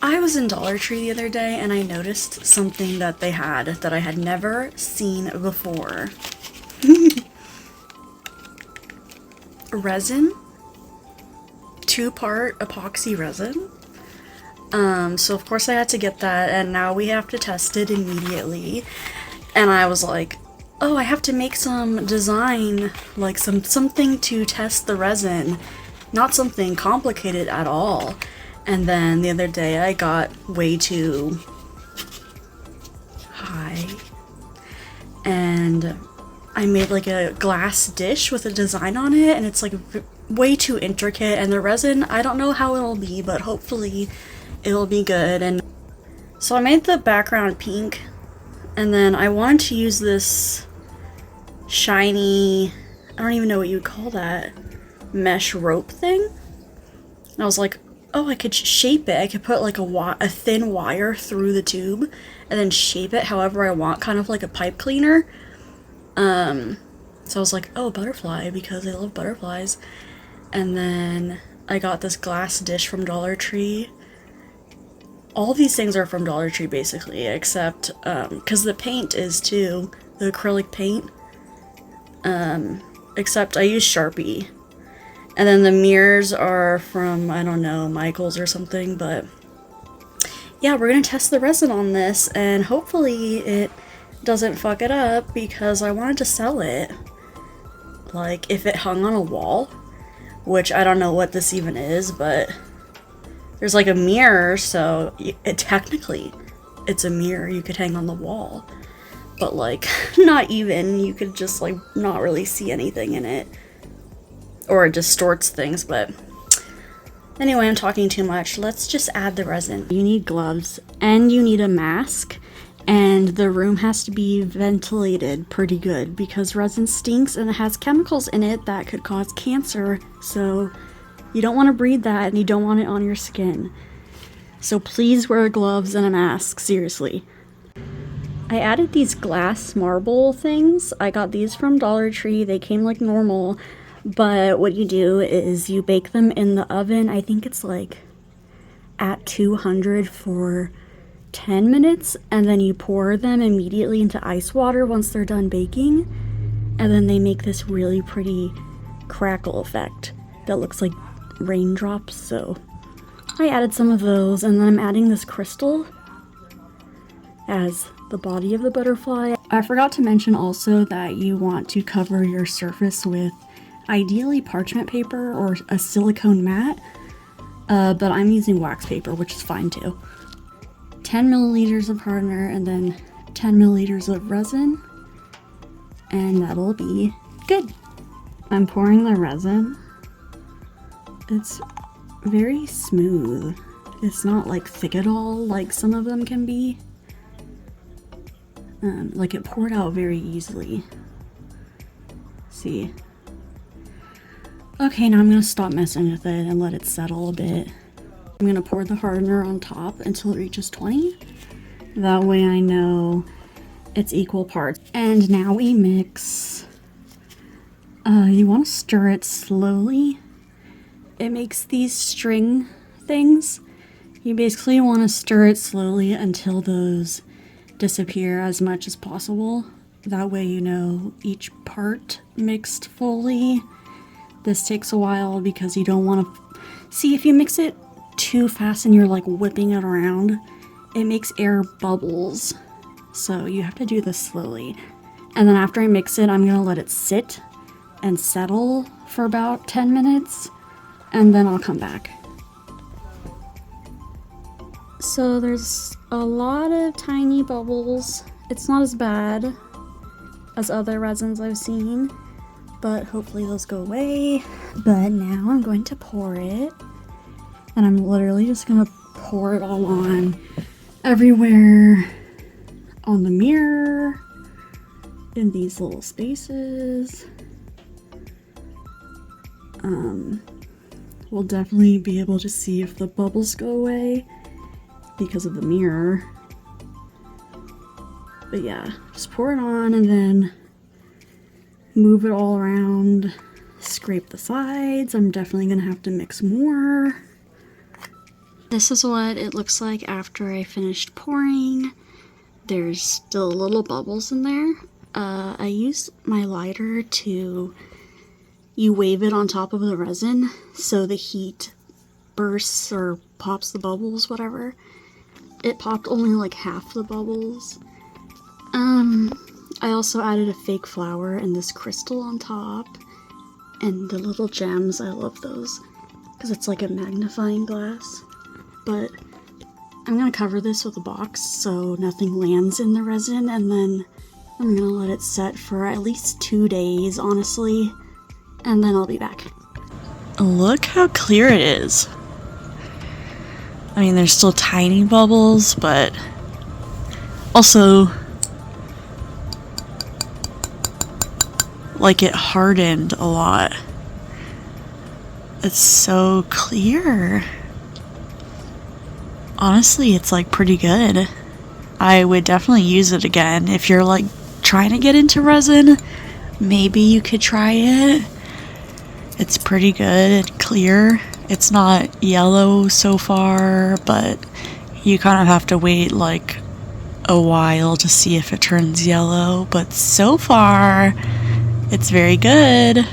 I was in Dollar Tree the other day and I noticed something that they had that I had never seen before. Resin. 2-part epoxy resin. So of course I had to get that, and now we have to test it immediately. And I was like, oh, I have to make some design, like something to test the resin. Not something complicated at all. And then the other day I got way too high. And I made like a glass dish with a design on it, and it's like way too intricate, and the resin, I don't know how it'll be, but hopefully it'll be good. And so I made the background pink, and then I wanted to use this shiny, I don't even know what you would call that, mesh rope thing. And I was like, oh, I could shape it. I could put like a thin wire through the tube and then shape it however I want, kind of like a pipe cleaner. So I was like, oh, butterfly, because I love butterflies. And then I got this glass dish from Dollar Tree. All these things are from Dollar Tree basically, except because the paint is too, the acrylic paint. Except I use Sharpie. And then the mirrors are from, I don't know, Michael's or something. But yeah, we're gonna test the resin on this, and hopefully it doesn't fuck it up, because I wanted to sell it. Like, if it hung on a wall, which I don't know what this even is, but there's like a mirror, so technically it's a mirror you could hang on the wall. But like, not even, you could just like not really see anything in it. Or it distorts things, but anyway, I'm talking too much. Let's just add the resin. You need gloves, and you need a mask, and the room has to be ventilated pretty good, because resin stinks and it has chemicals in it that could cause cancer, so you don't want to breathe that, and you don't want it on your skin. So please wear gloves and a mask, seriously. I added these glass marble things. I got these from Dollar Tree. They came like normal. But what you do is you bake them in the oven. I think it's like at 200 for 10 minutes, and then you pour them immediately into ice water once they're done baking, and then they make this really pretty crackle effect that looks like raindrops. So I added some of those, and then I'm adding this crystal as the body of the butterfly. I forgot to mention also that you want to cover your surface with ideally parchment paper or a silicone mat, but I'm using wax paper, which is fine too. 10 milliliters of hardener, and then 10 milliliters of resin, and that'll be good. I'm pouring the resin. It's very smooth. It's not like thick at all like some of them can be. Like, it poured out very easily. See? Okay, now I'm gonna stop messing with it and let it settle a bit. I'm gonna pour the hardener on top until it reaches 20. That way I know it's equal parts. And now we mix. You want to stir it slowly. It makes these string things. You basically want to stir it slowly until those disappear as much as possible. That way you know each part mixed fully. This takes a while because you don't want to see, if you mix it too fast and you're like whipping it around, it makes air bubbles. So you have to do this slowly. And then after I mix it, I'm gonna let it sit and settle for about 10 minutes, and then I'll come back. So there's a lot of tiny bubbles. It's not as bad as other resins I've seen, but hopefully those go away. But now I'm going to pour it, and I'm literally just gonna pour it all on everywhere, on the mirror, in these little spaces. We'll definitely be able to see if the bubbles go away because of the mirror. But yeah, just pour it on and then move it all around, scrape the sides. I'm definitely gonna have to mix more. This is what it looks like after I finished pouring. There's still little bubbles in there. I use my lighter to, you wave it on top of the resin so the heat bursts or pops the bubbles, whatever. It popped only like half the bubbles. I also added a fake flower and this crystal on top. And the little gems, I love those because it's like a magnifying glass. But I'm gonna cover this with a box so nothing lands in the resin, and then I'm gonna let it set for at least 2 days, honestly, and then I'll be back. Look how clear it is. I mean, there's still tiny bubbles, but also, like, it hardened a lot. It's so clear. Honestly, it's like pretty good. I would definitely use it again. If you're like trying to get into resin, maybe you could try it. It's pretty good and clear. It's not yellow so far, but you kind of have to wait like a while to see if it turns yellow. But so far, it's very good.